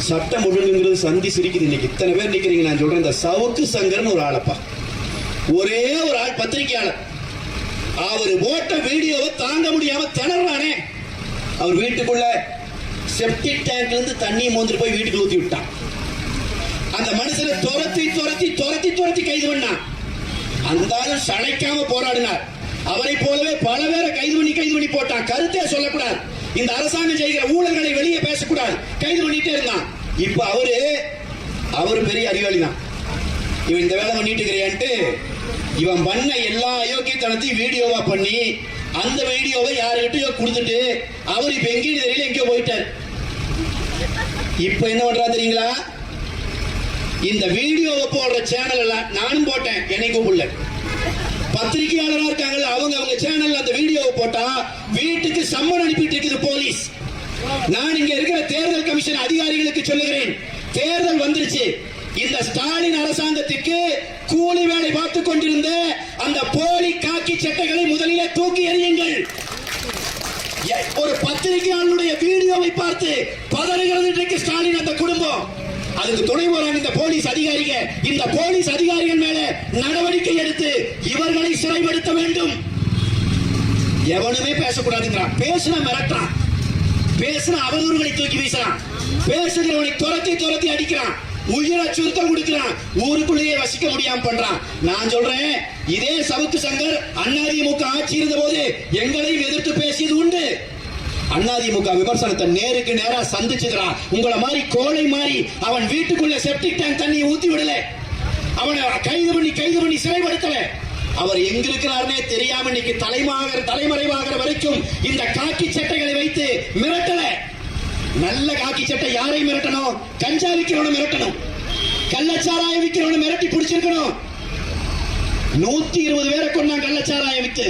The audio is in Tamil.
சட்டம் ஒழுங்குங்கிறது சந்தி சிரிக்குது. இன்னைக்கு இத்தனை பேர் நிக்கிறீங்க. நான் சொல்றேன், இந்த சவுக்கு சங்கர்னு ஒரு ஆளப்பா, ஒரே ஒரு ஆள் பத்திரிகையாளர், அவர் போட்ட வீடியோவை தாங்க முடியாம திணறானே. அவர் வீட்டுக்குள்ள செப்டிக் டேங்க்ல இருந்து தண்ணி மோந்துட்டு போய் வீட்டுக்கு ஊத்தி விட்டான். அந்த மனுஷனை துரத்தி துரத்தி துரத்தி துரத்தி கைது பண்ணான். அந்த ஆளும் சளைக்காம போராடினார். அவரை போலவே பல பேரை கைது பண்ணி போட்டான். கருத்தே சொல்லக்கூடாது, இந்த அரசாங்கம் செய்கிற ஊழல்களை வெளியே பேசக்கூடாது, கைது பண்ணிட்டே இருந்தான். இப்ப அவரு பெரிய அறிவாளி தான். இவன் இந்த வேலை பண்ணிட்டு இருக்கிறான்ட்டு இவன் பண்ண எல்லா அயோக்கியத்தனத்தையும் வீடியோவா பண்ணி அந்த வீடியோவை யாருக்கிட்டயோ கொடுத்துட்டு அவர் இப்ப எங்கேயும் தெரியல, எங்கேயோ போயிட்டார். இப்ப என்ன பண்றா தெரியுங்களா? இந்த வீடியோவை போடுற சேனல் எல்லாம் நானும் போட்டேன், என்னை கூப்பிடல. பத்திரிகையாளராக இருக்காங்கல்ல, அவங்க சேனல்ல அந்த வீடியோவை போட்டா வீட்டுக்கு சம்மன் அனுப்பிட்டு இருக்குது போலீஸ். நான் இங்க இருக்கிற தேர்தல் கமிஷன் அதிகாரிகளுக்கு சொல்லுகிறேன், தேர்தல் வந்துருச்சு. இந்த ஸ்டாலின் அரசாங்கத்திற்கு கூலி வேலை பார்த்துக் கொண்டிருந்த அந்த போலி காக்கி சட்டைகளை முதலிலே தூக்கி எறியுங்கள். ஒரு பத்திரிகையாளருடைய வீடியோவை பார்த்து பதறுகிறது இன்றைக்கு ஸ்டாலின் அந்த குடும்பம். அதுக்கு துணை போறாங்க இந்த போலீஸ் அதிகாரிகள். இந்த போலீஸ் அதிகாரிகள் மேல நடவடிக்கை எடுத்து இவர்களை சிறைப்படுத்த வேண்டும். எவனுமே பேசக்கூடாதுங்கிறான், பேசுனா மிரட்டுறான், பேசுனா அவதூறுகளை தூக்கி வீசுறான், பேசுகிறவனை துரத்தி அடிக்கிறான், உயிரை அச்சுறுத்தல் கொடுக்கிறான், ஊருக்குள்ளேயே வசிக்க முடியாம பண்றான். நான் சொல்றேன், இதே சவுக்கு சங்கர் அதிமுக ஆட்சி இருந்த போது எங்களையும் எதிர்த்து பேசியது உண்டு. அதிமுக விமர்சனத்தை நேருக்கு நேரா சந்திச்சுக்கிறான். உங்களை மாதிரி கோழை மாதிரி அவன் வீட்டுக்குள்ள செப்டிக் டேங்க் தண்ணியை ஊத்தி விடல, அவனை கைது பண்ணி சிறைப்படுத்தல. அவர் எங்க இருக்கிறாருன்னே தெரியாம இன்னைக்கு தலைமறைவாகிற வரைக்கும் இந்த காக்கி சட்டைகளை வைத்து மிரட்டல. நல்ல காக்கி சட்டை யாரை மிரட்டணும்? கஞ்சா விக்கிறவனை மிரட்டணும், கள்ளச்சாராயம் விக்கிறவனை மிரட்டி பிடிச்சிருக்கணும். 120 பேரை கொண்டான் கள்ளச்சாராயம் வித்து.